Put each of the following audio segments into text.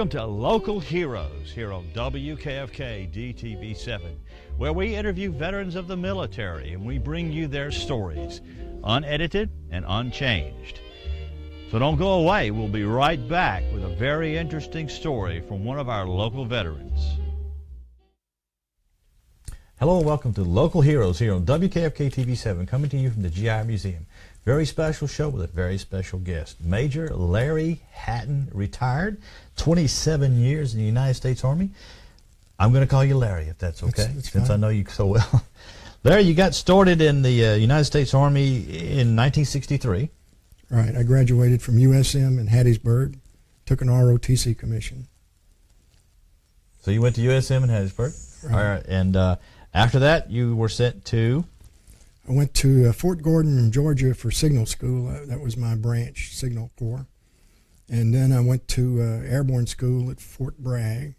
Welcome to Local Heroes here on WKFK DTV7, where we interview veterans of the military and we bring you their stories, unedited and unchanged. So don't go away. We'll be right back with a very interesting story from one of our local veterans. Hello and welcome to Local Heroes here on WKFK TV7, coming to you from the GI Museum. Very special show with a very special guest. Major Larry Hatten, retired, 27 years in the United States Army. I'm going to call you Larry, if that's okay, since I know you so well. Larry, you got started in the United States Army in 1963. Right. I graduated from USM in Hattiesburg, took an ROTC commission. So you went to USM in Hattiesburg. Right. All right. And after that, you were sent to? I went to Fort Gordon, Georgia for signal school. That was my branch, Signal Corps. And then I went to airborne school at Fort Benning.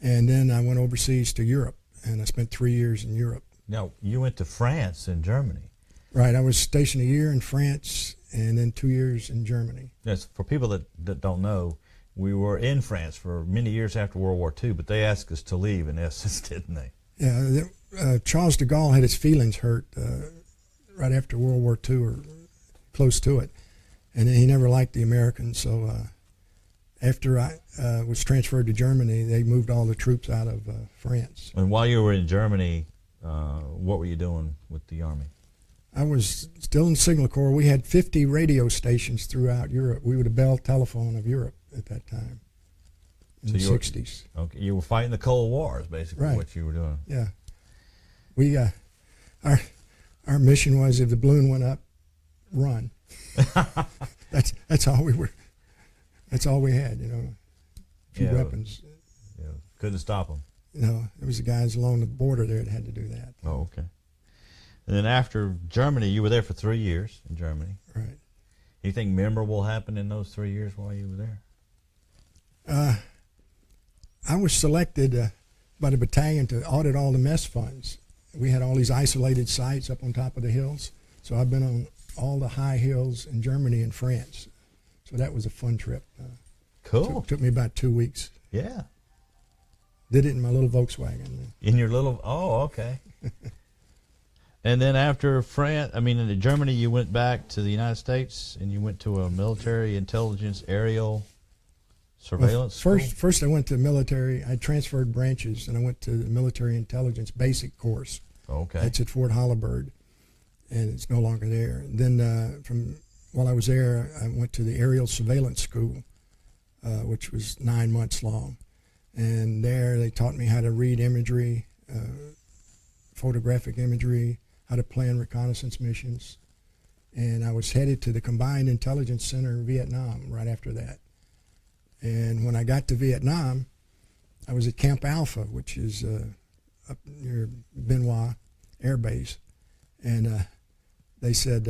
And then I went overseas to Europe, and I spent 3 years in Europe. No, you went to France and Germany. Right. I was stationed a year in France and then 2 years in Germany. Yes, for people that don't know, we were in France for many years after World War II, but they asked us to leave, in essence, didn't they? Yeah, Charles de Gaulle had his feelings hurt right after World War II, or close to it, and he never liked the Americans. So after I was transferred to Germany, they moved all the troops out of France. And while you were in Germany, what were you doing with the Army? I was still in Signal Corps. We had 50 radio stations throughout Europe. We were the Bell Telephone of Europe at that time, in the 60s. Okay, you were fighting the Cold War, is basically Right. what you were doing. Yeah. We our mission was, if the balloon went up, run. That's all we were. That's all we had, a few weapons. Yeah, couldn't stop them. It was the guys along the border there that had to do that. Oh, okay. And then after Germany, you were there for 3 years in Germany. Right. Anything memorable happened in those 3 years while you were there? I was selected by the battalion to audit all the mess funds. We had all these isolated sites up on top of the hills. So I've been on all the high hills in Germany and France. So that was a fun trip. Cool. Took me about 2 weeks. Yeah. Did it in my little Volkswagen. In your little, oh, okay. And then after in Germany, you went back to the United States and you went to a military intelligence aerial surveillance school? First I went to military. I transferred branches and I went to the military intelligence basic course. Okay. That's at Fort Holabird, and it's no longer there. Then while I was there, I went to the aerial surveillance school, which was 9 months long. And there they taught me how to read imagery, photographic imagery, how to plan reconnaissance missions. And I was headed to the Combined Intelligence Center in Vietnam right after that. And when I got to Vietnam, I was at Camp Alpha, which is up near Benoit Air Base. And they said,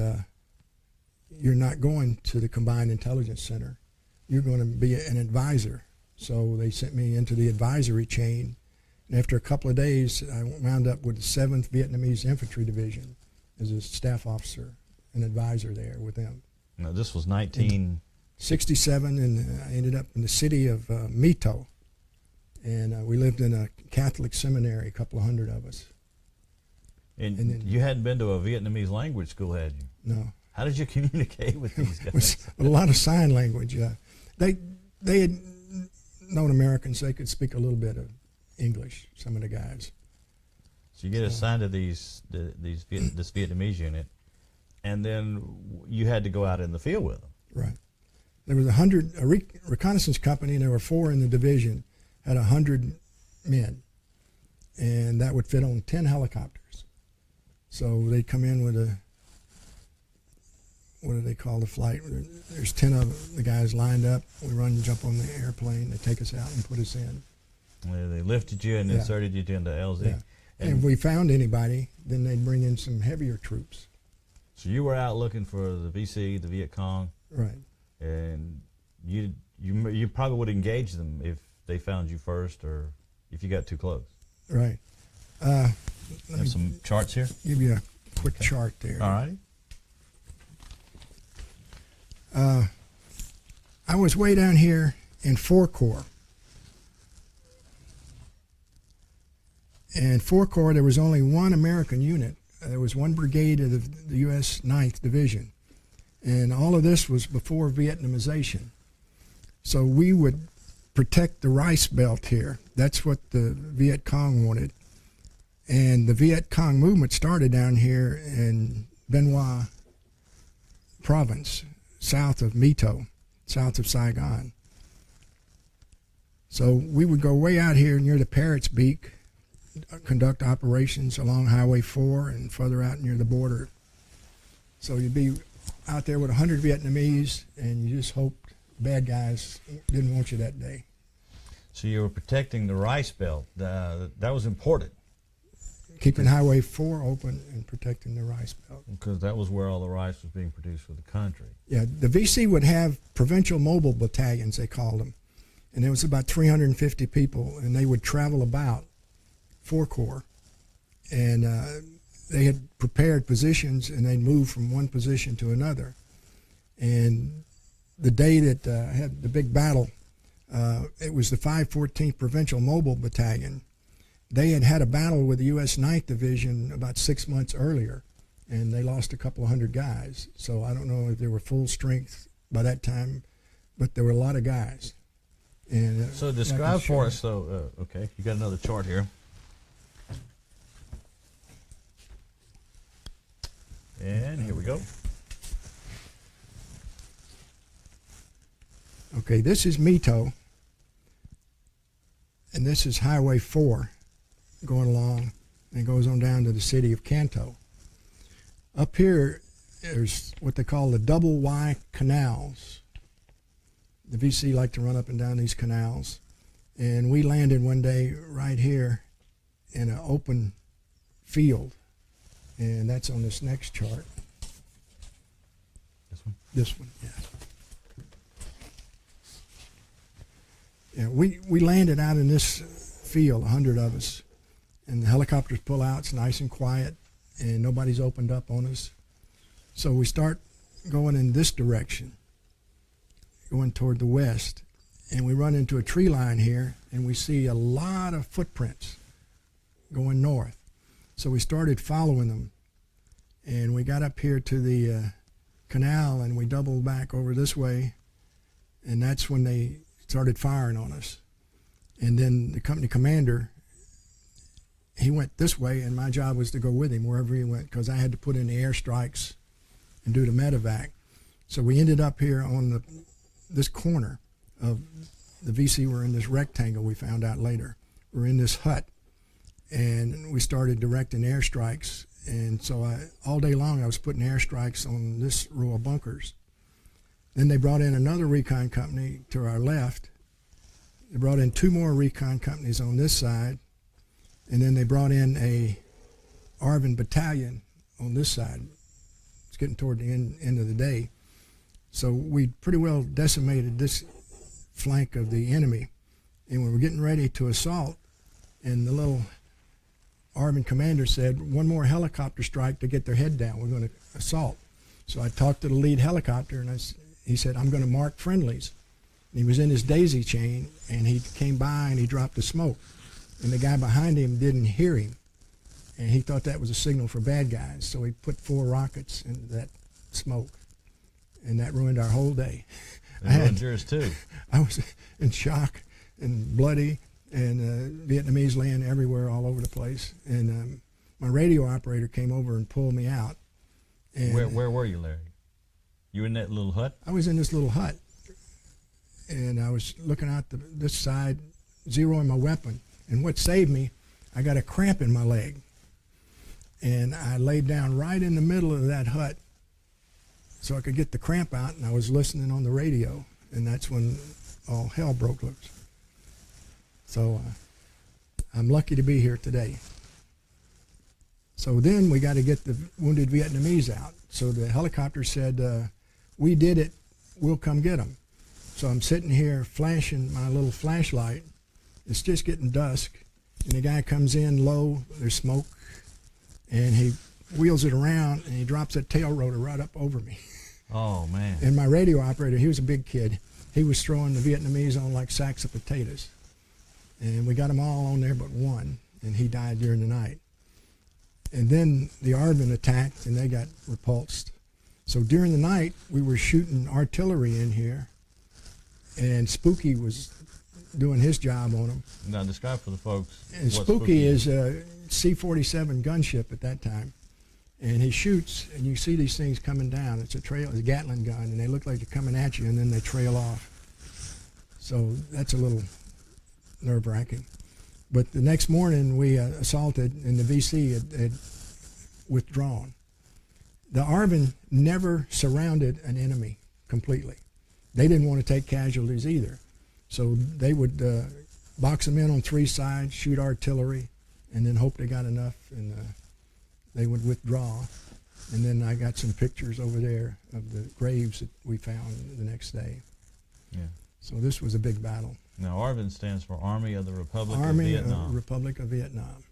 you're not going to the Combined Intelligence Center. You're going to be an advisor. So they sent me into the advisory chain. And after a couple of days, I wound up with the 7th Vietnamese Infantry Division as a staff officer, an advisor there with them. Now, this was 1967, and I ended up in the city of Mito. And we lived in a Catholic seminary, a couple of hundred of us. And then, you hadn't been to a Vietnamese language school, had you? No. How did you communicate with these guys? With a lot of sign language. They had known Americans. They could speak a little bit of English, some of the guys. So you get assigned to this Vietnamese unit, and then you had to go out in the field with them. Right. There was a reconnaissance company, and there were 4 in the division, had 100 men, and that would fit on 10 helicopters. So they'd come in with what do they call the flight? There's 10 of the guys lined up. We run and jump on the airplane. They take us out and put us in. They lifted you and inserted you into LZ. Yeah. And if we found anybody, then they'd bring in some heavier troops. So you were out looking for the VC, the Viet Cong. Right. And you probably would engage them if they found you first or if you got too close. Right. Have some charts here? Give you a quick chart there. All right. I was way down here in 4 Corps. And 4 Corps, there was only one American unit. There was one brigade of the U.S. 9th Division. And all of this was before Vietnamization. So we would protect the rice belt here. That's what the Viet Cong wanted. And the Viet Cong movement started down here in Bien Hoa province, south of Mito, south of Saigon. So we would go way out here near the Parrot's Beak, conduct operations along Highway 4 and further out near the border. So you'd be out there with 100 Vietnamese, and you just hoped bad guys didn't want you that day. So you were protecting the rice belt. That was important. Keeping Highway 4 open and protecting the rice belt. Because that was where all the rice was being produced for the country. Yeah, the VC would have provincial mobile battalions, they called them. And there was about 350 people, and they would travel about 4 Corps. And they had prepared positions, and they'd move from one position to another. And the day that I had the big battle, it was the 514th Provincial Mobile Battalion. They had had a battle with the U.S. 9th Division about 6 months earlier, and they lost a couple of hundred guys. So I don't know if they were full strength by that time, but there were a lot of guys. And so describe for us, okay, you got another chart here. And here we go. Okay, this is Mito, and this is Highway 4 going along, and goes on down to the city of Canto. Up here, there's what they call the double Y canals. The VC like to run up and down these canals, and we landed one day right here in an open field, and that's on this next chart. This one? This one, yeah. Yeah, we landed out in this field, 100 of us, and the helicopters pull out. It's nice and quiet, and nobody's opened up on us. So we start going in this direction, going toward the west, and we run into a tree line here, and we see a lot of footprints going north. So we started following them, and we got up here to the canal, and we doubled back over this way, and that's when they started firing on us. And then the company commander, he went this way, and my job was to go with him wherever he went, because I had to put in the airstrikes and do the medevac. So we ended up here on this corner of the VC. We're in this rectangle, we found out later. We're in this hut, and we started directing airstrikes. And so all day long I was putting airstrikes on this row of bunkers. Then they brought in another recon company to our left. They brought in 2 more recon companies on this side, and then they brought in a ARVN battalion on this side. It's getting toward the end of the day. So we pretty well decimated this flank of the enemy, and we were getting ready to assault, and the little ARVN commander said, one more helicopter strike to get their head down. We're going to assault. So I talked to the lead helicopter, and he said, I'm going to mark friendlies. And he was in his daisy chain, and he came by and he dropped the smoke. And the guy behind him didn't hear him, and he thought that was a signal for bad guys. So he put 4 rockets into that smoke, and that ruined our whole day. It ruined yours too. I was in shock and bloody, and Vietnamese laying everywhere all over the place. And my radio operator came over and pulled me out. And Where were you, Larry? You in that little hut? I was in this little hut, and I was looking out this side, zeroing my weapon. And what saved me, I got a cramp in my leg. And I laid down right in the middle of that hut so I could get the cramp out, and I was listening on the radio, and that's when all hell broke loose. So I'm lucky to be here today. So then we got to get the wounded Vietnamese out. So the helicopter said, we did it, we'll come get them. So I'm sitting here flashing my little flashlight. It's just getting dusk, and the guy comes in low, there's smoke, and he wheels it around, and he drops that tail rotor right up over me. Oh, man. And my radio operator, he was a big kid, he was throwing the Vietnamese on like sacks of potatoes. And we got them all on there but one, and he died during the night. And then the ARVN attacked, and they got repulsed. So during the night, we were shooting artillery in here, and Spooky was doing his job on them. Now describe for the folks. And Spooky is a C-47 gunship at that time. And he shoots, and you see these things coming down. It's a Gatling gun, and they look like they're coming at you, and then they trail off. So that's a little nerve-wracking. But the next morning, we assaulted, and the VC had withdrawn. The ARVN never surrounded an enemy completely. They didn't want to take casualties either. So they would box them in on three sides, shoot artillery, and then hope they got enough, and they would withdraw. And then I got some pictures over there of the graves that we found the next day. Yeah. So this was a big battle. Now, ARVN stands for Army of the Republic of Army Vietnam. Republic of Vietnam.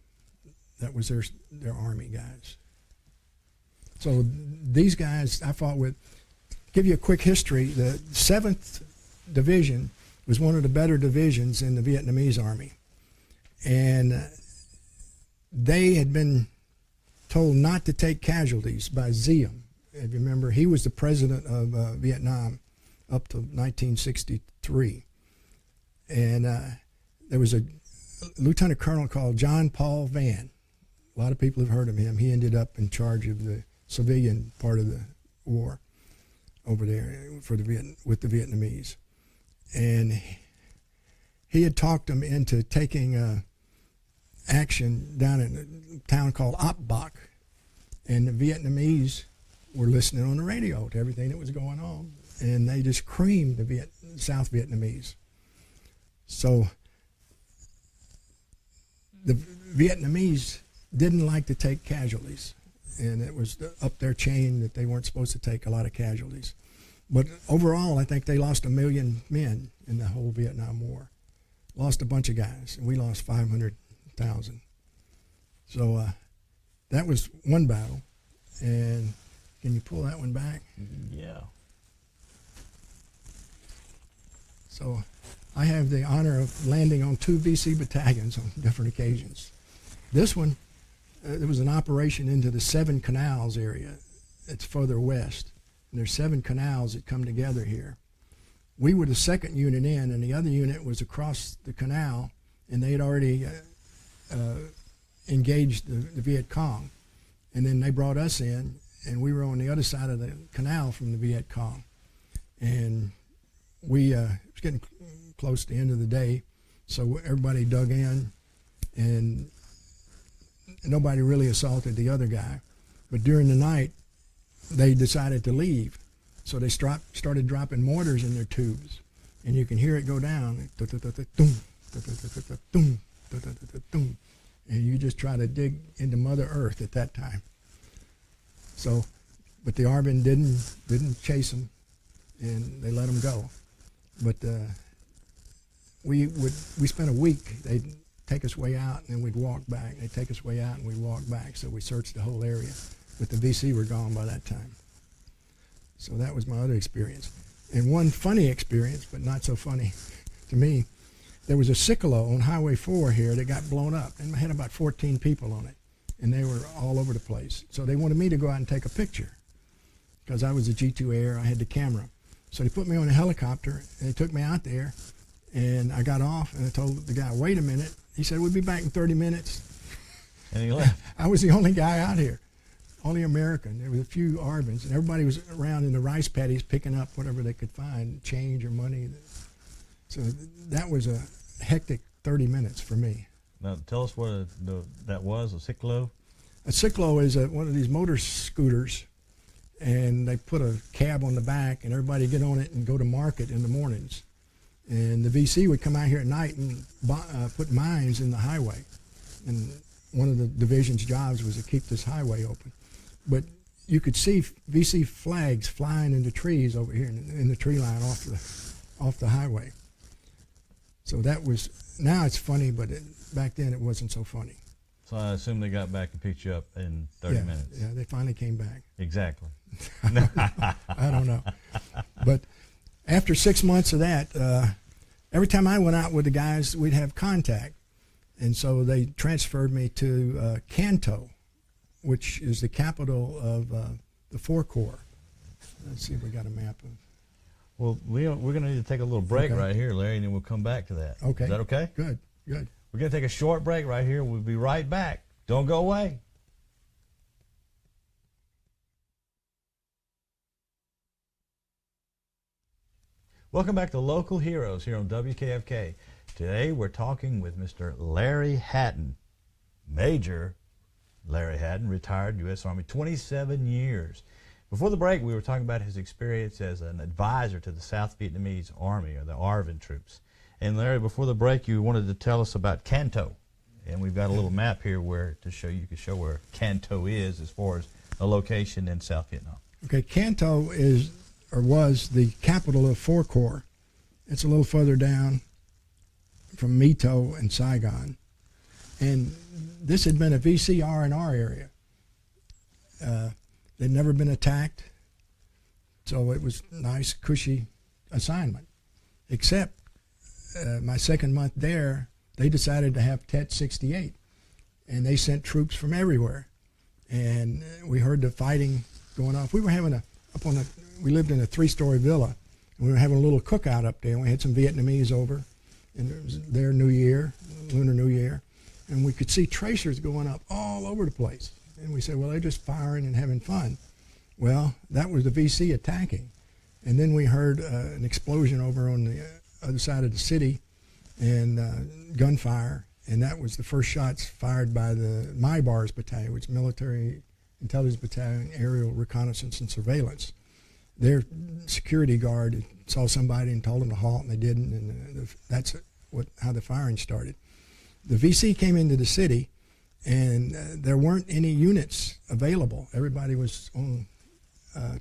That was their army guys. So these guys I fought with. Give you a quick history. The 7th Division was one of the better divisions in the Vietnamese army. And they had been told not to take casualties by Diem. If you remember, he was the president of Vietnam up to 1963. And there was a lieutenant colonel called John Paul Van. A lot of people have heard of him. He ended up in charge of the civilian part of the war over there with the Vietnamese. And he had talked them into taking action down in a town called Ap Bac. And the Vietnamese were listening on the radio to everything that was going on. And they just creamed the South Vietnamese. So the Vietnamese didn't like to take casualties, and it was up their chain that they weren't supposed to take a lot of casualties. But overall, I think they lost 1 million men in the whole Vietnam War. Lost a bunch of guys, and we lost 500,000. So that was one battle. And can you pull that one back? Yeah. So I have the honor of landing on 2 VC battalions on different occasions. This one, there was an operation into the 7 Canals area. It's further west. And there's 7 canals that come together here. We were the 2nd unit in, and the other unit was across the canal, and they had already engaged the Viet Cong. And then they brought us in, and we were on the other side of the canal from the Viet Cong. And it was getting close to the end of the day, so everybody dug in, and nobody really assaulted the other guy. But during the night, they decided to leave. So they started dropping mortars in their tubes, and you can hear it go down, and you just try to dig into Mother Earth at that time. So, but the ARVN didn't chase them, and they let them go. But we spent a week. They'd take us way out, and then we'd walk back. They'd take us way out, and we'd walk back. So we searched the whole area. But the VC were gone by that time. So that was my other experience. And one funny experience, but not so funny to me, there was a Ciclo on Highway 4 here that got blown up, and it had about 14 people on it, and they were all over the place. So they wanted me to go out and take a picture because I was a G2 Air. I had the camera. So they put me on a helicopter, and they took me out there, and I got off, and I told the guy, wait a minute. He said, we'll be back in 30 minutes. And he left. I was the only guy out here, only American. There was a few ARVNs, and everybody was around in the rice paddies picking up whatever they could find, change or money. So that was a hectic 30 minutes for me. Now, tell us what that was, a Ciclo? A Ciclo is one of these motor scooters, and they put a cab on the back, and everybody get on it and go to market in the mornings. And the VC would come out here at night and put mines in the highway. And one of the division's jobs was to keep this highway open. But you could see VC flags flying in the trees over here in the tree line off the highway. So that was, now it's funny, but back then it wasn't so funny. So I assume they got back and picked you up in 30 minutes. Yeah, they finally came back. Exactly. I don't know. But after 6 months of that, every time I went out with the guys, we'd have contact. And so they transferred me to Canto, which is the capital of the 4 Corps. Let's see if we got a map of. Well, we're going to need to take a little break right here, Larry, and then we'll come back to that. Okay. Is that okay? Good, good. We're going to take a short break right here. We'll be right back. Don't go away. Welcome back to Local Heroes here on WKFK. Today we're talking with Mr. Larry Hatten, Major Larry Hatten, retired U.S. Army, 27 years. Before the break, we were talking about his experience as an advisor to the South Vietnamese Army, or the ARVN troops. And Larry, before the break, you wanted to tell us about Canto. And we've got a little map here where to show you can show where Canto is as far as a location in South Vietnam. Okay, Canto is or was the capital of 4 Corps. It's a little further down from Mito and Saigon. And this had been a VCR&R area. They'd never been attacked, so it was a nice, cushy assignment. Except my second month there, they decided to have Tet 68, and they sent troops from everywhere. And we heard the fighting going off. We were having we lived in a 3-story villa, and we were having a little cookout up there, and we had some Vietnamese over, and it was their New Year, Lunar New Year, and we could see tracers going up all over the place. And we said, well, they're just firing and having fun. Well, that was the VC attacking. And then we heard an explosion over on the other side of the city, and gunfire, and that was the first shots fired by the MIBARS battalion, which is Military Intelligence Battalion, Aerial Reconnaissance and Surveillance. Their security guard saw somebody and told them to halt, and they didn't, and that's how the firing started. The VC came into the city, and there weren't any units available. Everybody was on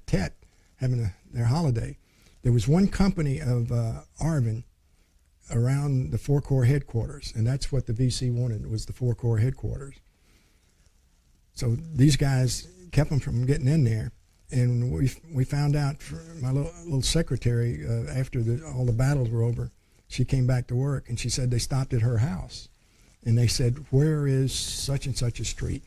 Tet having their holiday. There was one company of ARVN around the 4 Corps headquarters, and that's what the VC wanted, was the 4 Corps headquarters. So these guys kept them from getting in there, and we found out from my little secretary after all the battles were over. She came back to work, and she said they stopped at her house, and they said, where is such and such a street?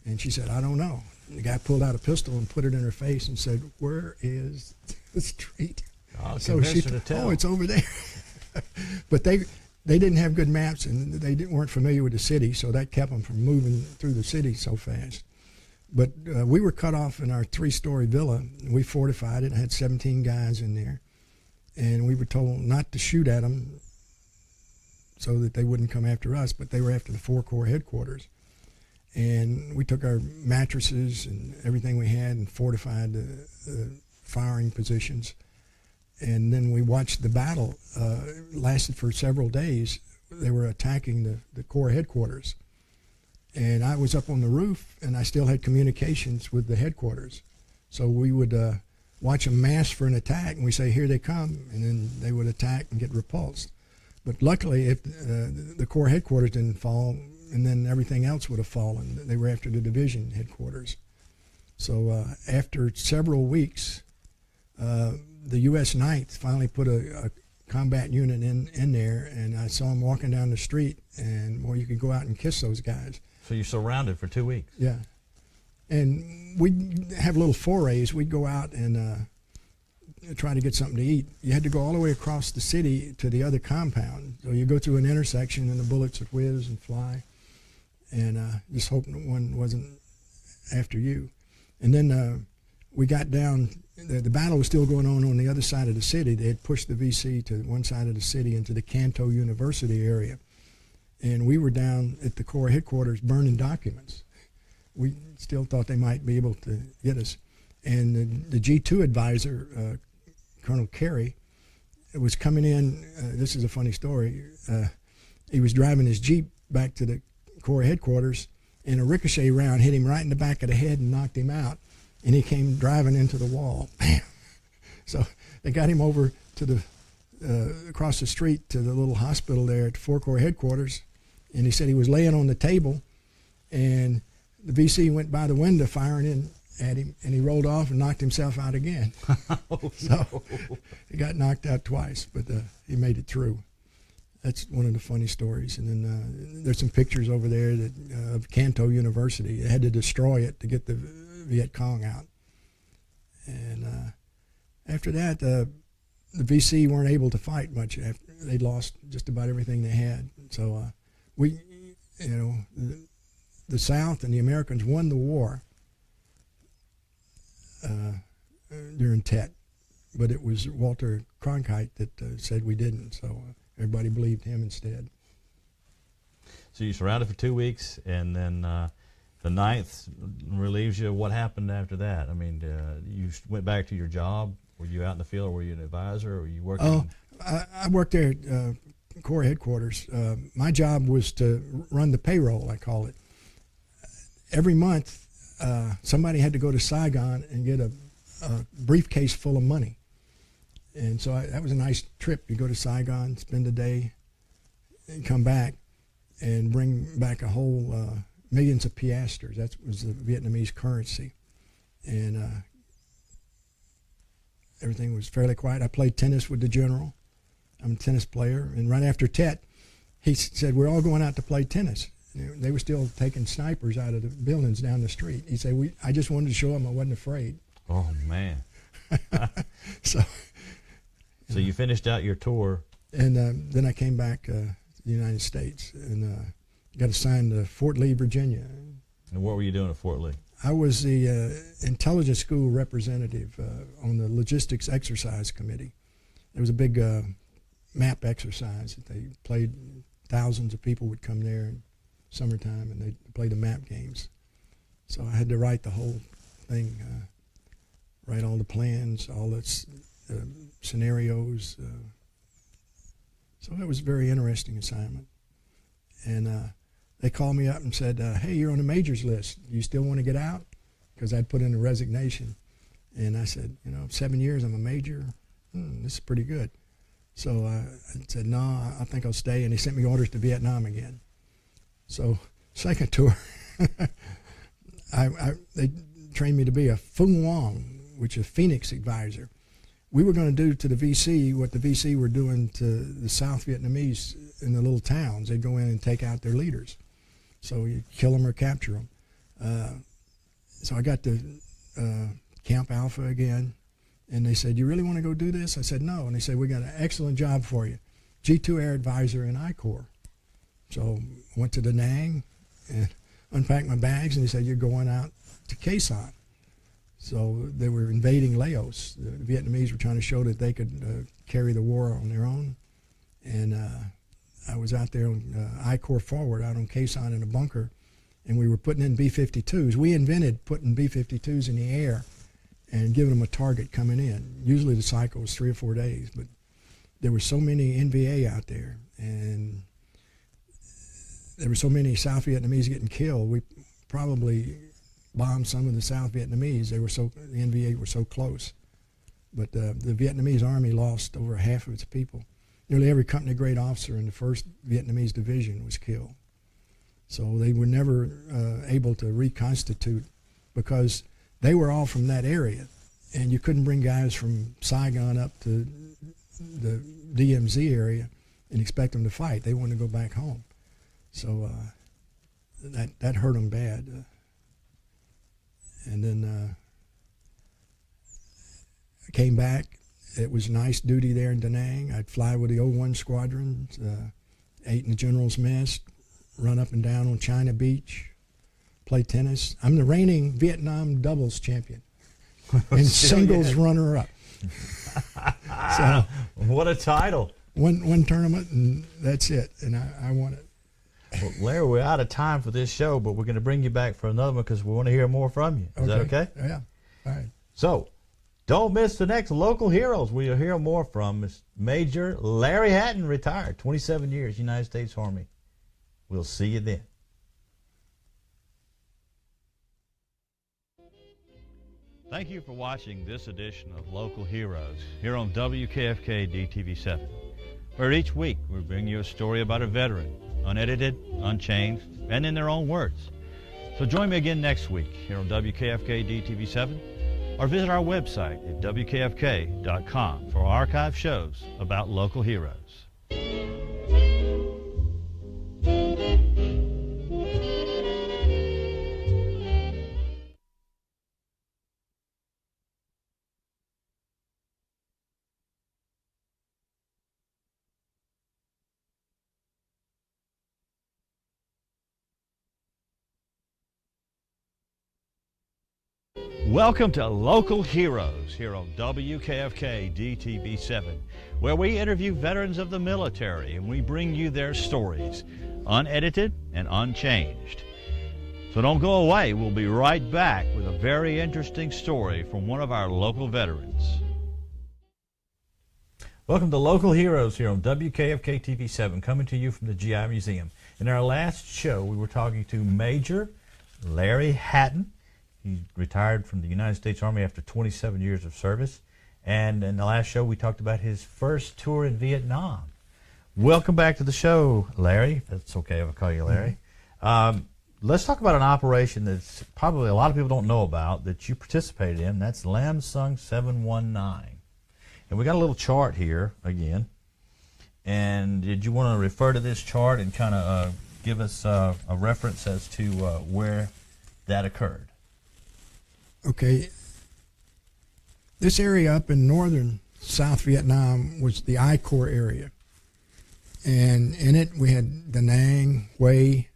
And she said, I don't know. And the guy pulled out a pistol and put it in her face and said, where is the street? So she said, oh, it's over there. But they didn't have good maps, and they weren't familiar with the city, so that kept them from moving through the city so fast. But we were cut off in our 3-story villa. We fortified it, had 17 guys in there, and we were told not to shoot at them so that they wouldn't come after us, but they were after the 4 Corps headquarters. And we took our mattresses and everything we had and fortified the firing positions. And then we watched the battle. It lasted for several days. They were attacking the Corps headquarters. And I was up on the roof, and I still had communications with the headquarters. So we would watch them mass for an attack, and we say, here they come, and then they would attack and get repulsed. But luckily, if the Corps headquarters didn't fall, and then everything else would have fallen. They were after the division headquarters. So after several weeks, the U.S. 9th finally put a combat unit in there, and I saw them walking down the street, and well, you could go out and kiss those guys. So you're surrounded for 2 weeks. Yeah. And we'd have little forays. We'd go out and try to get something to eat. You had to go all the way across the city to the other compound. So you go through an intersection, and the bullets would whiz and fly, and just hoping that one wasn't after you. And then we got down. The battle was still going on the other side of the city. They had pushed the VC to one side of the city into the Canto University area. And we were down at the Corps headquarters burning documents. We still thought they might be able to get us. And the G2 advisor, Colonel Carey, was coming in. This is a funny story. He was driving his Jeep back to the Corps headquarters, and a ricochet round hit him right in the back of the head and knocked him out. And he came driving into the wall. Bam! So they got him over to the across the street to the little hospital there at the 4 Corps headquarters, and he said he was laying on the table, and the VC went by the window firing in at him, and he rolled off and knocked himself out again. So he got knocked out twice, but he made it through. That's one of the funny stories. And then there's some pictures over there of Canto University. They had to destroy it to get the Viet Cong out. And after that, the VC weren't able to fight much. They'd lost just about everything they had. So the South and the Americans won the war during Tet, but it was Walter Cronkite that said we didn't. So everybody believed him instead. So you surrounded for 2 weeks, and then the 9th relieves you. What happened after that? I mean, you went back to your job. Were you out in the field, or were you an advisor, or were you working? Oh, I worked there at Corps headquarters. My job was to run the payroll, I call it. Every month, somebody had to go to Saigon and get a briefcase full of money. And so that was a nice trip. You go to Saigon, spend a day, and come back and bring back a whole millions of piastres. That was the Vietnamese currency. And everything was fairly quiet. I played tennis with the general. I'm a tennis player. And right after Tet, he said, we're all going out to play tennis. They were still taking snipers out of the buildings down the street. He said, I just wanted to show them I wasn't afraid. Oh, man. So you finished out your tour. And then I came back to the United States and got assigned to Fort Lee, Virginia. And what were you doing at Fort Lee? I was the intelligence school representative on the logistics exercise committee. There was a big map exercise that they played. Thousands of people would come there in summertime, and they'd play the map games. So I had to write the whole thing, write all the plans, all the scenarios. So it was a very interesting assignment. And they called me up and said, hey, you're on the majors list. Do you still want to get out? Because I'd put in a resignation. And I said, 7 years, I'm a major. This is pretty good. So I said, no, I think I'll stay. And they sent me orders to Vietnam again. So second tour, they trained me to be a Phu Ngoc, which is Phoenix advisor. We were going to do to the VC what the VC were doing to the South Vietnamese in the little towns. They'd go in and take out their leaders. So you kill them or capture them. So I got to Camp Alpha again, and they said, you really want to go do this? I said, no. And they said, we got an excellent job for you, G2 Air Advisor in I Corps. So I went to Da Nang and unpacked my bags, and they said, you're going out to Khe Sanh. So they were invading Laos. The Vietnamese were trying to show that they could carry the war on their own. And I was out there on I Corps Forward out on Khe Sanh in a bunker, and we were putting in B-52s. We invented putting B-52s in the air and giving them a target coming in. Usually the cycle was 3 or 4 days, but there were so many NVA out there, and there were so many South Vietnamese getting killed. We probably bombed some of the South Vietnamese. The NVA were so close. But the Vietnamese army lost over half of its people. Nearly every company grade officer in the 1st Vietnamese division was killed. So they were never able to reconstitute because they were all from that area. And you couldn't bring guys from Saigon up to the DMZ area and expect them to fight. They wanted to go back home. So that hurt them bad. And then I came back. It was nice duty there in Da Nang. I'd fly with the 01 Squadron, ate in the general's mess, run up and down on China Beach, play tennis. I'm the reigning Vietnam doubles champion and singles runner-up. So what a title. One tournament, and that's it, and I won it. Well, Larry, we're out of time for this show, but we're going to bring you back for another one because we want to hear more from you. Is that okay? Yeah. All right. So, don't miss the next Local Heroes. We'll hear more from Major Larry Hatten, retired, 27 years, United States Army. We'll see you then. Thank you for watching this edition of Local Heroes here on WKFK DTV7, where each week we bring you a story about a veteran, unedited, unchanged, and in their own words. So join me again next week here on WKFK DTV7, or visit our website at WKFK.com for archive shows about local heroes. Welcome to Local Heroes here on WKFK DTV7, where we interview veterans of the military and we bring you their stories, unedited and unchanged. So don't go away. We'll be right back with a very interesting story from one of our local veterans. Welcome to Local Heroes here on WKFK TV7, coming to you from the GI Museum. In our last show, we were talking to Major Larry Hatten. He retired from the United States Army after 27 years of service. And in the last show, we talked about his first tour in Vietnam. Welcome back to the show, Larry. If that's okay if I call you Larry. Let's talk about an operation that's probably a lot of people don't know about that you participated in. That's Lam Sung 719. And we got a little chart here again. And did you want to refer to this chart and kind of give us a reference as to where that occurred? Okay, this area up in northern South Vietnam was the I Corps area. And in it we had Da Nang, Hue,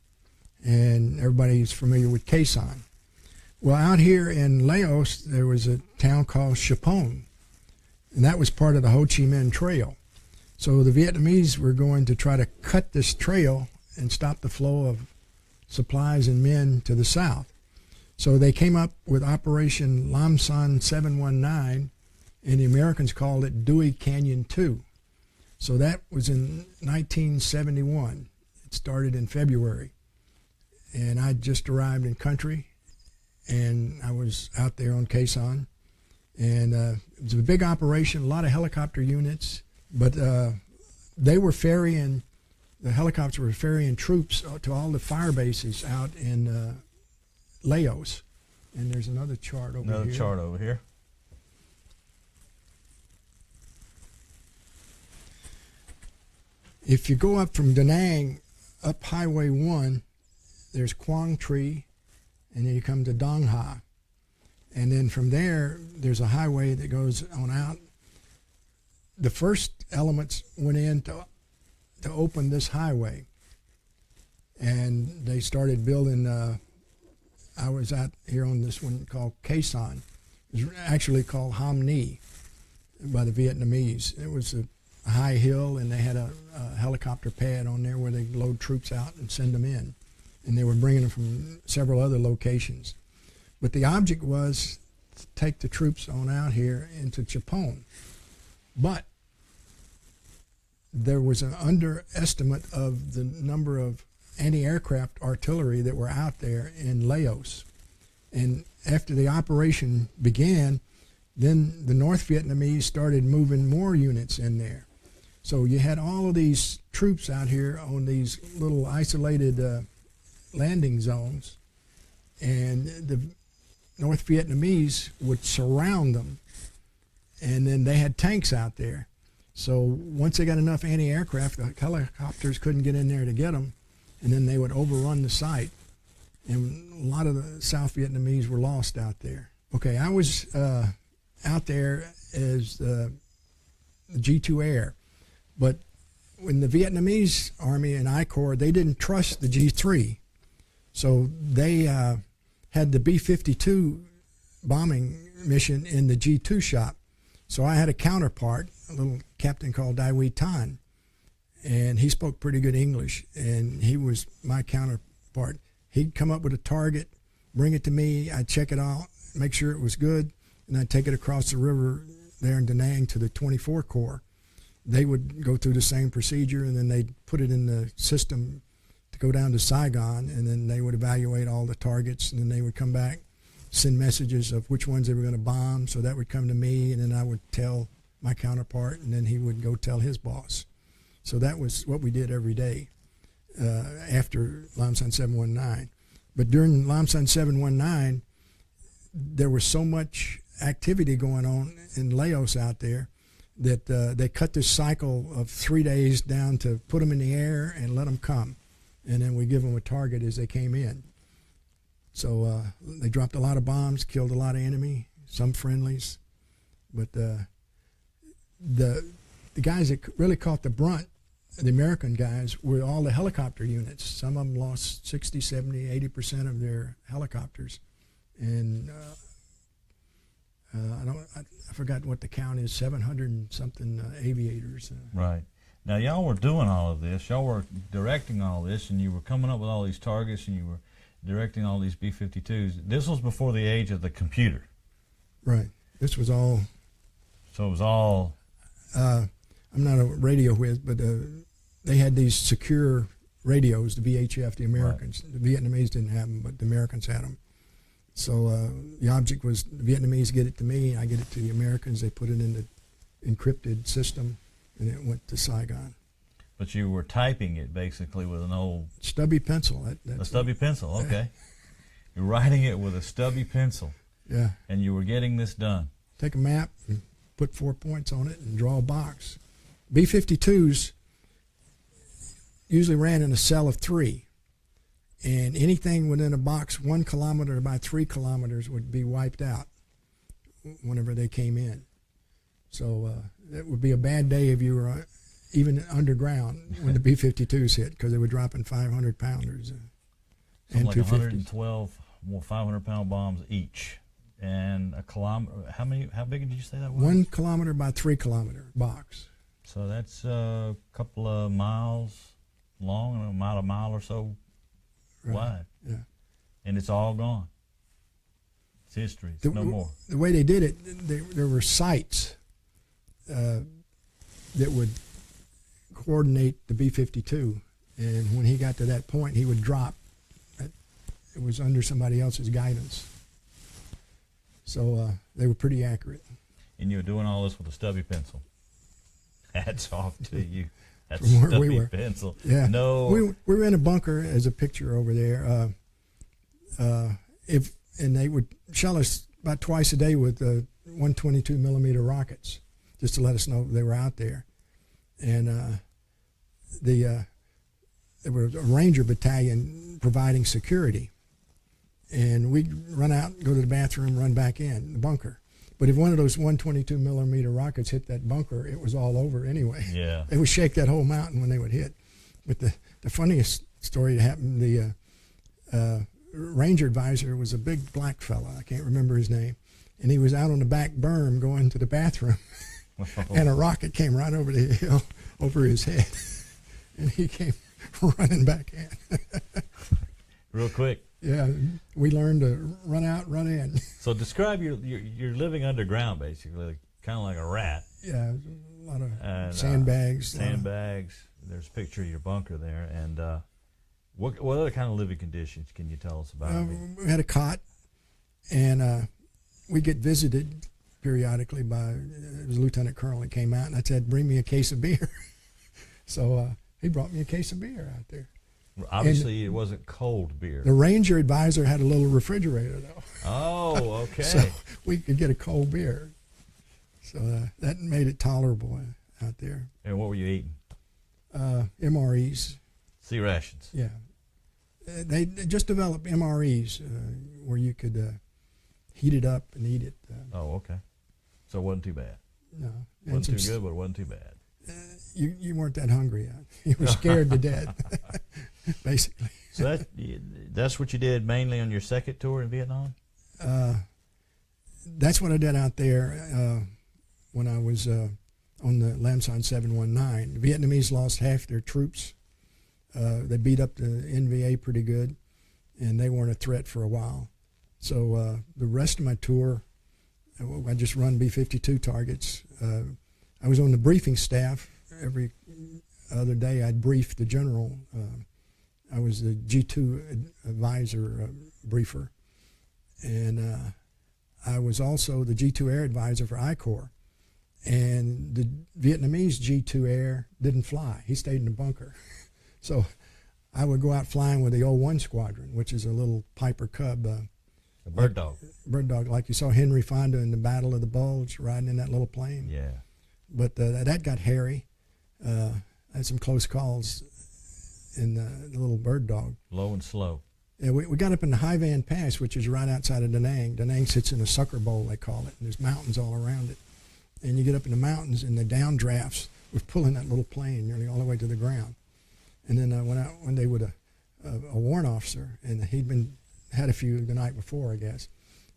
and everybody's familiar with Khe Sanh. Well, out here in Laos, there was a town called Chapon, and that was part of the Ho Chi Minh Trail. So the Vietnamese were going to try to cut this trail and stop the flow of supplies and men to the south. So they came up with Operation Lam Son 719, and the Americans called it Dewey Canyon 2. So that was in 1971. It started in February. And I just arrived in country, and I was out there on Khe Sanh. And it was a big operation, a lot of helicopter units, but they were ferrying, the helicopters were ferrying troops to all the fire bases out in Laos. And there's another chart over here. Another chart over here. If you go up from Da Nang up Highway 1, there's Quang Tri, and then you come to Dong Ha. And then from there, there's a highway that goes on out. The first elements went in to open this highway. And they started building, I was out here on this one called Khe Sanh. It was actually called Ham Ni by the Vietnamese. It was a high hill, and they had a helicopter pad on there where they load troops out and send them in. And they were bringing them from several other locations. But the object was to take the troops on out here into Chapon. But there was an underestimate of the number of anti-aircraft artillery that were out there in Laos. And after the operation began, then the North Vietnamese started moving more units in there. So you had all of these troops out here on these little isolated landing zones, and the North Vietnamese would surround them, and then they had tanks out there. So once they got enough anti-aircraft, the helicopters couldn't get in there to get them, and then they would overrun the site. And a lot of the South Vietnamese were lost out there. Okay, I was out there as the G2 Air, but when the Vietnamese Army and I Corps, they didn't trust the G3. So they had the B-52 bombing mission in the G2 shop. So I had a counterpart, a little captain called Dai Wei Tan, and he spoke pretty good English, and he was my counterpart. He'd come up with a target, bring it to me, I'd check it out, make sure it was good, and I'd take it across the river there in Da Nang to the 24 Corps. They would go through the same procedure, and then they'd put it in the system to go down to Saigon, and then they would evaluate all the targets, and then they would come back, send messages of which ones they were going to bomb. So that would come to me, and then I would tell my counterpart, and then he would go tell his boss. So that was what we did every day after Lam Son 719. But during Lam Son 719, there was so much activity going on in Laos out there that they cut this cycle of 3 days down to put them in the air and let them come. And then we give them a target as they came in. So they dropped a lot of bombs, killed a lot of enemy, some friendlies. But the guys that really caught the brunt, the American guys, were all the helicopter units. Some of them lost 60, 70, 80% of their helicopters. And I forgot what the count is, 700 and something aviators. Right. Now, y'all were doing all of this. Y'all were directing all this, and you were coming up with all these targets, and you were directing all these B-52s. This was before the age of the computer. Right. This was all... So it was all... I'm not a radio whiz, but they had these secure radios, the VHF, the Americans. Right. The Vietnamese didn't have them, but the Americans had them. So the object was the Vietnamese get it to me, I get it to the Americans. They put it in the encrypted system, and it went to Saigon. But you were typing it basically with an old... Stubby pencil. A stubby pencil, okay. You're writing it with a stubby pencil. Yeah. And you were getting this done. Take a map and put 4 points on it and draw a box. B-52s usually ran in a cell of 3. And anything within a box 1 kilometer by 3 kilometers would be wiped out whenever they came in. So it would be a bad day if you were even underground when the B-52s hit, because they were dropping 500-pounders and like 112 500-pound bombs each. And a kilometer, how big did you say that was? 1 kilometer by 3 kilometer box. So that's a couple of miles long and about a mile or so wide. Yeah. And it's all gone. It's history. It's no more. The way they did it, there were sites that would coordinate the B-52. And when he got to that point, he would drop. It was under somebody else's guidance. So they were pretty accurate. And you were doing all this with a stubby pencil. Hats off to you. That's From where stubby we were. pencil. Yeah. No. We were in a bunker, as a picture over there. And they would shell us about twice a day with 122 millimeter rockets, just to let us know they were out there. And there was a Ranger battalion providing security. And we'd run out, go to the bathroom, run back in the bunker. But if one of those 122 millimeter rockets hit that bunker, it was all over anyway. Yeah. They would shake that whole mountain when they would hit. But the funniest story that happened, the Ranger advisor was a big black fella. I can't remember his name. And he was out on the back berm going to the bathroom. And a rocket came right over the hill over his head. And he came running back in. Real quick. Yeah, we learned to run out, run in. So describe you're living underground, basically, kind of like a rat. Yeah, a lot of sandbags. Sandbags. There's a picture of your bunker there. And what other kind of living conditions can you tell us about? We had a cot, and we get visited periodically by, it was a lieutenant colonel that came out, and I said, bring me a case of beer. So he brought me a case of beer out there. Obviously, it wasn't cold beer. The Ranger advisor had a little refrigerator, though. Oh, okay. So we could get a cold beer. So that made it tolerable out there. And what were you eating? MREs. Sea rations. Yeah. They just developed MREs where you could heat it up and eat it. Oh, okay. So it wasn't too bad. No. It wasn't too good, but it wasn't too bad. You weren't that hungry. You were scared to death, basically. So that's what you did mainly on your second tour in Vietnam? That's what I did out there when I was on the Lam Son 719. The Vietnamese lost half their troops. They beat up the NVA pretty good, and they weren't a threat for a while. So the rest of my tour, I just run B-52 targets. I was on the briefing staff. Every other day I'd brief the general. I was the G2 advisor briefer. And I was also the G2 air advisor for I Corps. And the Vietnamese G2 air didn't fly. He stayed in the bunker. So I would go out flying with the 01 Squadron, which is a little Piper Cub. A bird dog. Bird dog, like you saw Henry Fonda in the Battle of the Bulge riding in that little plane. Yeah. But that got hairy. I had some close calls in the little bird dog. Low and slow. Yeah, we got up in the High Van Pass, which is right outside of Da Nang. Da Nang sits in a sucker bowl, they call it, and there's mountains all around it. And you get up in the mountains, and the downdrafts was pulling that little plane nearly all the way to the ground. And then I went out one day with a warrant officer, and had a few the night before, I guess.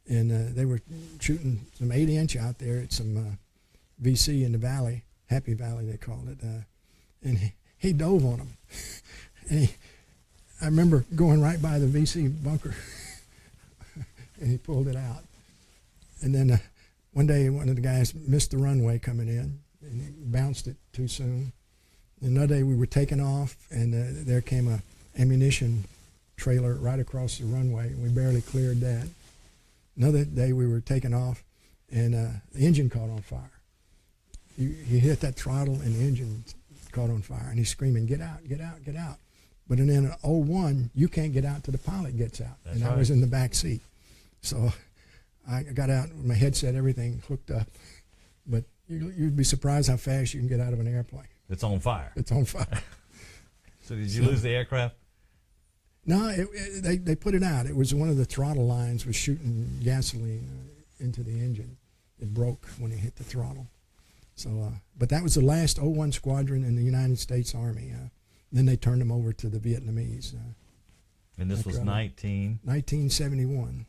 And they were shooting some 80-inch out there at some VC in the valley, Happy Valley they called it. And he dove on them. And I remember going right by the VC bunker, and he pulled it out. And then one day, one of the guys missed the runway coming in, and he bounced it too soon. Another day, we were taking off, and there came a ammunition trailer right across the runway, and we barely cleared that. Another day, we were taking off, and the engine caught on fire. He hit that throttle, and the engine caught on fire, and he's screaming, "Get out, get out, get out." But in an 01, you can't get out till the pilot gets out. That's and right. I was in the back seat. So I got out with my headset, everything hooked up. But you'd be surprised how fast you can get out of an airplane. It's on fire. It's on fire. So did you lose the aircraft? No, they put it out. It was one of the throttle lines was shooting gasoline into the engine. It broke when it hit the throttle. So, but that was the last 01 Squadron in the United States Army. Then they turned them over to the Vietnamese. And this was 1971.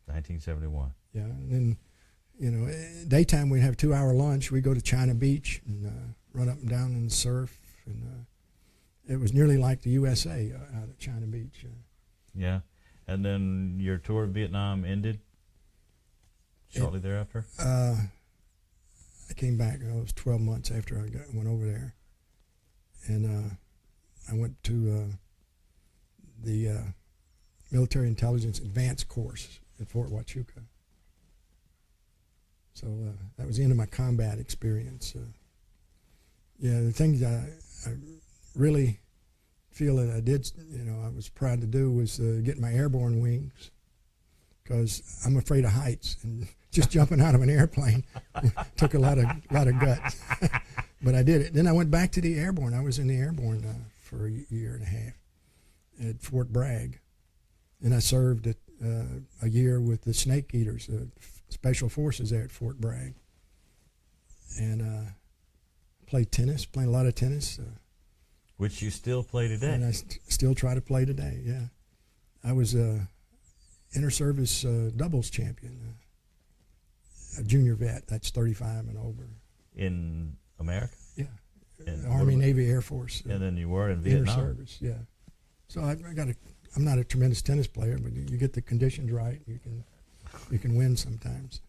1971. Yeah, and then, daytime we'd have 2-hour lunch. We'd go to China Beach and run up and down in the surf. And it was nearly like the USA out at China Beach. Yeah. And then your tour of Vietnam ended shortly thereafter? I came back. It was 12 months after I went over there. And I went to the Military Intelligence Advanced Course at Fort Huachuca. So that was the end of my combat experience. Yeah, the things I really feel that I did, I was proud to do was get my airborne wings, because I'm afraid of heights, and just jumping out of an airplane took a lot of guts. But I did it. Then I went back to the airborne. I was in the airborne for a year and a half at Fort Bragg, and I served a year with the Snake Eaters, Special Forces there at Fort Bragg, and played a lot of tennis. Which you still play today. And I still try to play today, yeah. I was inter-service doubles champion, a junior vet, that's 35 and over. In America? Yeah, And Army, Navy, Air Force. And then you were in Vietnam. Inter-service, yeah. So I'm not a tremendous tennis player, but you get the conditions right, you can win sometimes.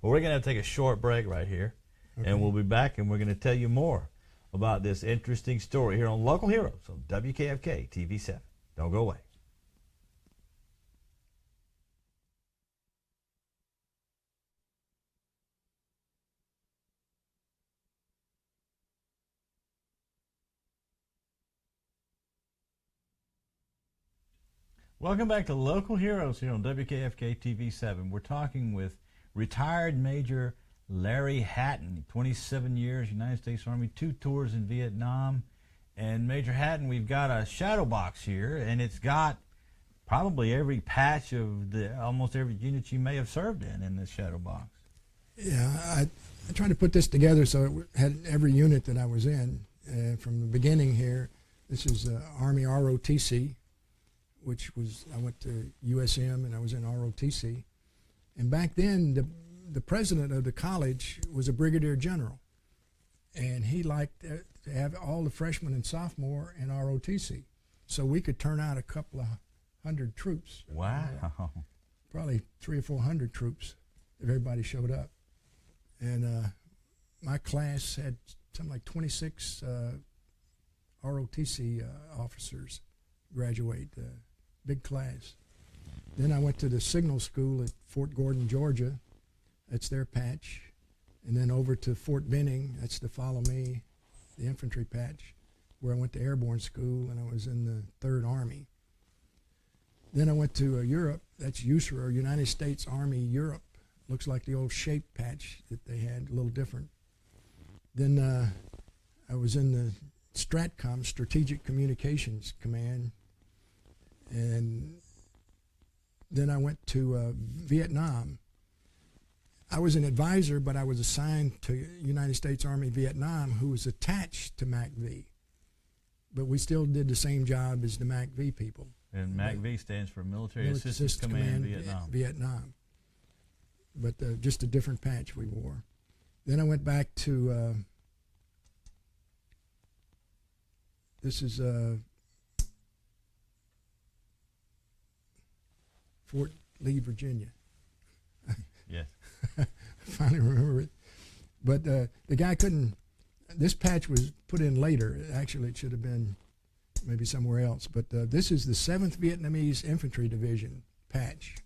Well, we're going to take a short break right here, Okay. and we'll be back, and we're going to tell you more about this interesting story here on Local Heroes on WKFK TV 7. Don't go away. Welcome back to Local Heroes here on WKFK TV 7. We're talking with retired Major Larry Hatten, 27 years, United States Army, 2 tours in Vietnam. And Major Hatten, we've got a shadow box here, and it's got probably every patch of almost every unit you may have served in this shadow box. Yeah, I tried to put this together so it had every unit that I was in from the beginning here. This is Army ROTC, which was, I went to USM and I was in ROTC. And back then, the president of the college was a brigadier general, and he liked to have all the freshmen and sophomore in ROTC, so we could turn out a couple of hundred troops. Wow. Probably 300 or 400 troops if everybody showed up. And my class had something like 26 ROTC officers graduate, big class. Then I went to the signal school at Fort Gordon, Georgia. That's their patch. And then over to Fort Benning, that's the Follow Me, the infantry patch. where I went to airborne school, and I was in the 3rd Army. Then I went to Europe. That's USAR, United States Army Europe. Looks like the old shape patch that they had, a little different. Then I was in the STRATCOM, Strategic Communications Command, and then I went to Vietnam. I was an advisor, but I was assigned to United States Army Vietnam, who was attached to MACV. But we still did the same job as the MACV people. And MACV stands for Military Assistance Command Vietnam. Vietnam. But just a different patch we wore. Then I went back to, this is Fort Lee, Virginia. Yes. I finally remember it. But the guy couldn't, this patch was put in later. Actually, it should have been maybe somewhere else. But this is the 7th Vietnamese Infantry Division patch.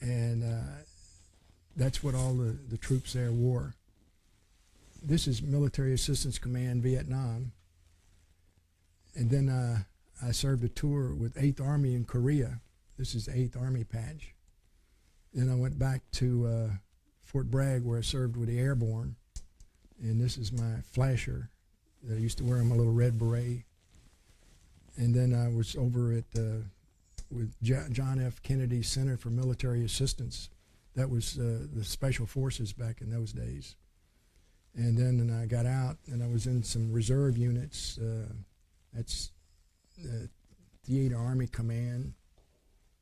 And that's what all the troops there wore. This is Military Assistance Command Vietnam. And then I served a tour with 8th Army in Korea. This is the 8th Army patch. Then I went back to Fort Bragg, where I served with the Airborne. And this is my flasher. I used to wear my little red beret. And then I was over at with John F. Kennedy Center for Military Assistance. That was the Special Forces back in those days. And then I got out, and I was in some reserve units. That's Theater Army Command,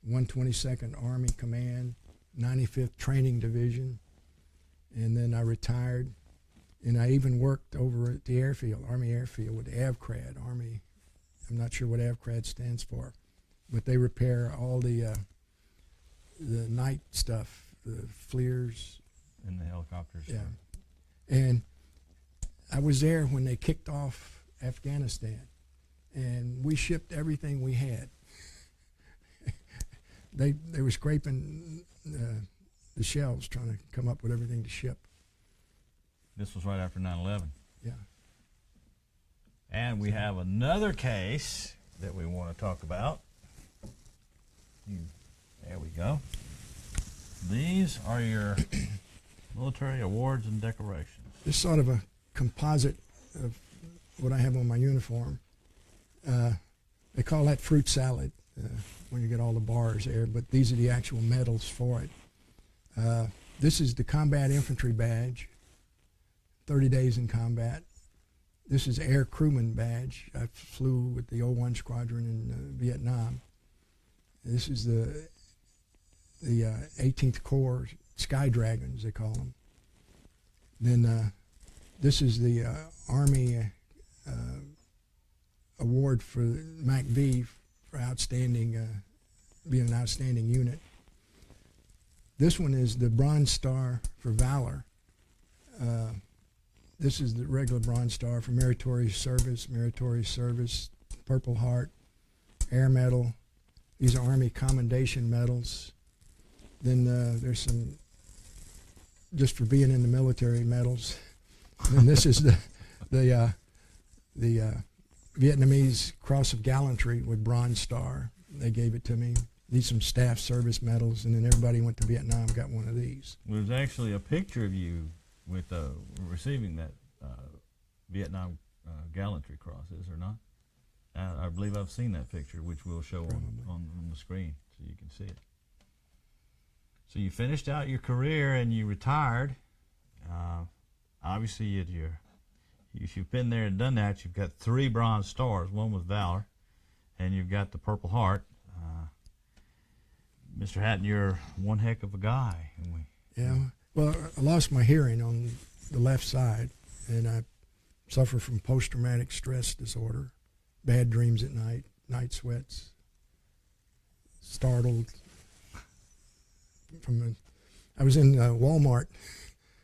122nd Army Command, 95th Training Division. And then I retired, and I even worked over at the airfield, Army Airfield, with AVCRAD, Army. I'm not sure what AVCRAD stands for, but they repair all the night stuff, the FLIRs. And the helicopters. Yeah. And I was there when they kicked off Afghanistan, and we shipped everything we had. They were scraping the shelves trying to come up with everything to ship. This was right after 9/11. Yeah. And we have another case that we want to talk about. There we go. These are your military awards and decorations. This is sort of a composite of what I have on my uniform. They call that fruit salad when you get all the bars there, but these are the actual medals for it. This is the Combat Infantry Badge, 30 days in combat. This is Air Crewman Badge. I flew with the 01 Squadron in Vietnam. This is the 18th Corps Sky Dragons, they call them. Then this is the Army award for MACV for outstanding, being an outstanding unit. This one is the Bronze Star for Valor. This is the regular Bronze Star for Meritorious Service, Purple Heart, Air Medal. These are Army Commendation Medals. Then there's some just for being in the military medals. And this is the Vietnamese Cross of Gallantry with Bronze Star. They gave it to me. These some staff service medals, and then everybody went to Vietnam got one of these. There's actually a picture of you with receiving that Vietnam Gallantry Cross, is there not? I believe I've seen that picture, which we'll show on the screen so you can see it. So you finished out your career and you retired. Obviously, if you've been there and done that, you've got 3 Bronze Stars. One was Valor, and you've got the Purple Heart. Mr. Hatten, you're one heck of a guy. Yeah. Well, I lost my hearing on the left side, and I suffer from post-traumatic stress disorder, bad dreams at night, night sweats, startled. I was in Walmart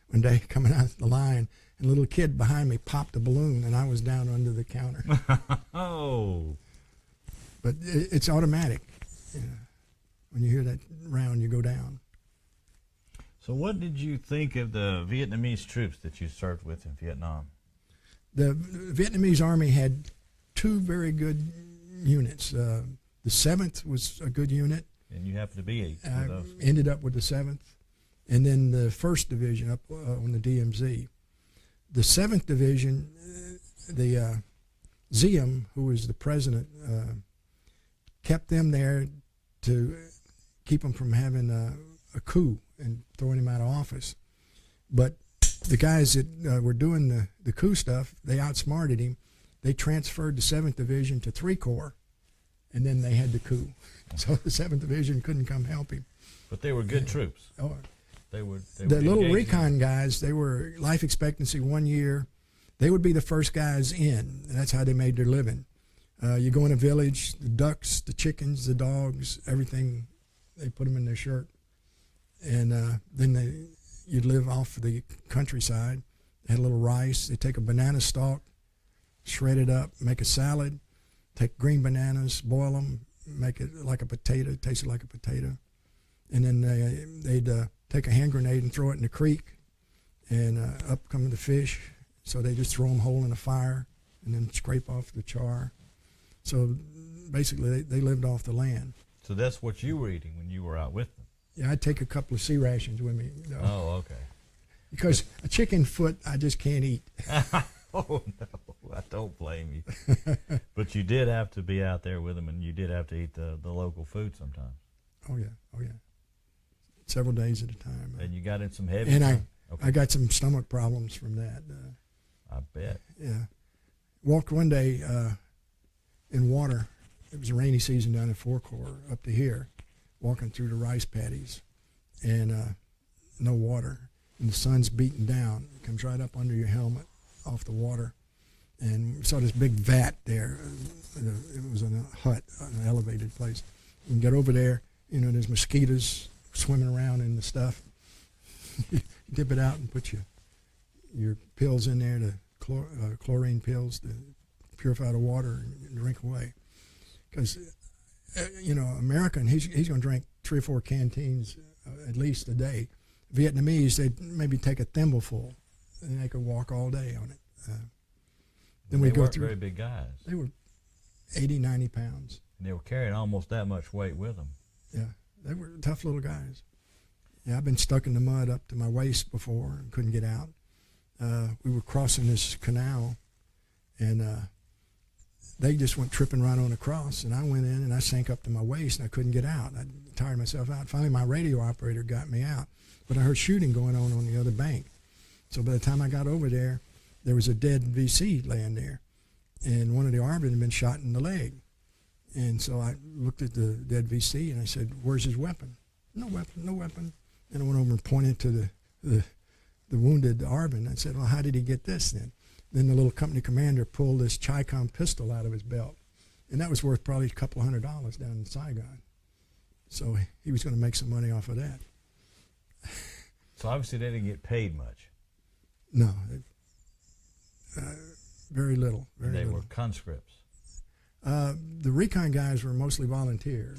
one day coming out the line, and a little kid behind me popped a balloon, and I was down under the counter. Oh. But it's automatic. You know, when you hear that round, you go down. So what did you think of the Vietnamese troops that you served with in Vietnam? The Vietnamese Army had two very good units. The 7th was a good unit. And you happen to be 8th. I ended up with the 7th. And then the 1st Division up on the DMZ. The 7th Division, the Ziem, who was the president, kept them there to keep them from having a coup and throwing him out of office. But the guys that were doing the coup stuff, they outsmarted him. They transferred the 7th Division to 3 Corps, and then they had the coup. So the 7th Division couldn't come help him. But they were good troops. Oh, They were the little engaged recon guys, they were life expectancy 1 year. They would be the first guys in, and that's how they made their living. You go in a village, the ducks, the chickens, the dogs, everything, they put them in their shirt. And then you'd live off the countryside. They had a little rice. They take a banana stalk, shred it up, make a salad, take green bananas, boil them, make it like a potato, taste it like a potato. And then they'd take a hand grenade and throw it in the creek, and up come the fish. So they just throw them whole in a fire and then scrape off the char. So basically they lived off the land. So that's what you were eating when you were out with them? Yeah, I'd take a couple of sea rations with me. Oh, okay. Because a chicken foot I just can't eat. Oh, no, I don't blame you. But you did have to be out there with them, and you did have to eat the local food sometimes. Oh, yeah. Several days at a time. And you got in some heavy... And okay. I got some stomach problems from that. I bet. Yeah. Walked one day in water. It was a rainy season down in 4 Corps up to here, walking through the rice paddies, and no water. And the sun's beating down. It comes right up under your helmet off the water. And we saw this big vat there. It was in a hut, an elevated place. You can get over there, there's mosquitoes swimming around in the stuff. You dip it out and put your pills in there, the chlorine pills to purify the water and drink away. Because, American, he's going to drink 3 or 4 canteens at least a day. Vietnamese, they'd maybe take a thimbleful, and they could walk all day on it. Then we go through. Very big guys. They were 80, 90 pounds. And they were carrying almost that much weight with them. Yeah, they were tough little guys. Yeah, I've been stuck in the mud up to my waist before and couldn't get out. We were crossing this canal, and they just went tripping right on across, and I went in and I sank up to my waist and I couldn't get out. I tired myself out. Finally, my radio operator got me out, but I heard shooting going on the other bank. So by the time I got over there was a dead VC laying there, and one of the ARVN had been shot in the leg. And so I looked at the dead VC and I said, "Where's his weapon?" "No weapon, no weapon." And I went over and pointed to the wounded ARVN. I said, "Well, how did he get this then?" Then the little company commander pulled this Chi-Com pistol out of his belt, and that was worth probably $200 down in Saigon. So he was going to make some money off of that. So obviously they didn't get paid much. No, very little. Very They little. were conscripts. The recon guys were mostly volunteer.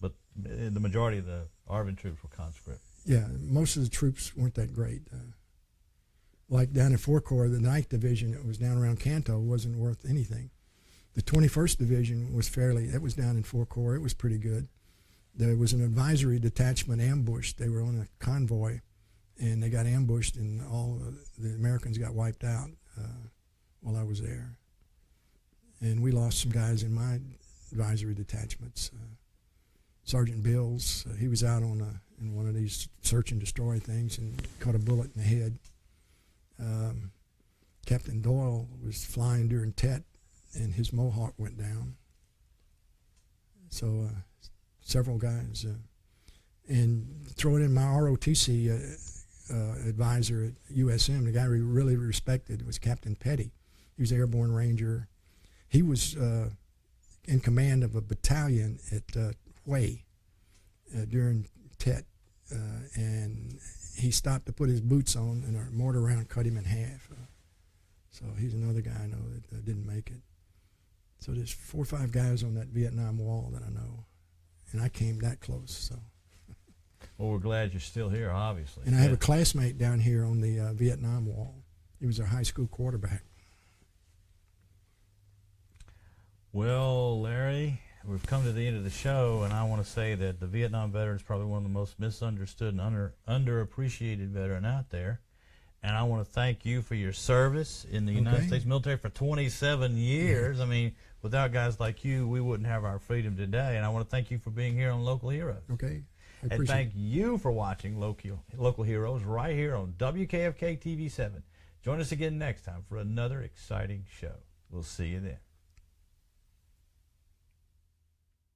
But the majority of the ARVN troops were conscripts. Yeah, most of the troops weren't that great. Like down in 4 Corps, the 9th Division, it was down around Canto, wasn't worth anything. The 21st Division was it was down in 4 Corps, it was pretty good. There was an advisory detachment ambushed. They were on a convoy, and they got ambushed, and all the Americans got wiped out while I was there. And we lost some guys in my advisory detachments. Sergeant Bills, he was out in one of these search and destroy things and caught a bullet in the head. Captain Doyle was flying during Tet, and his Mohawk went down. So several guys. And throwing in my ROTC advisor at USM, the guy we really respected was Captain Petty. He was Airborne Ranger. He was in command of a battalion at Hue during Tet, and he stopped to put his boots on, and a mortar round cut him in half. So he's another guy I know that didn't make it. So there's 4 or 5 guys on that Vietnam Wall that I know, and I came that close. So. Well, we're glad you're still here, obviously. And I have a classmate down here on the Vietnam Wall. He was our high school quarterback. Well, Larry, we've come to the end of the show, and I want to say that the Vietnam veteran is probably one of the most misunderstood and underappreciated veteran out there. And I want to thank you for your service in the United States military for 27 years. I mean, without guys like you, we wouldn't have our freedom today. And I want to thank you for being here on Local Heroes. Okay. And thank you for watching Local Heroes right here on WKFK TV 7. Join us again next time for another exciting show. We'll see you then.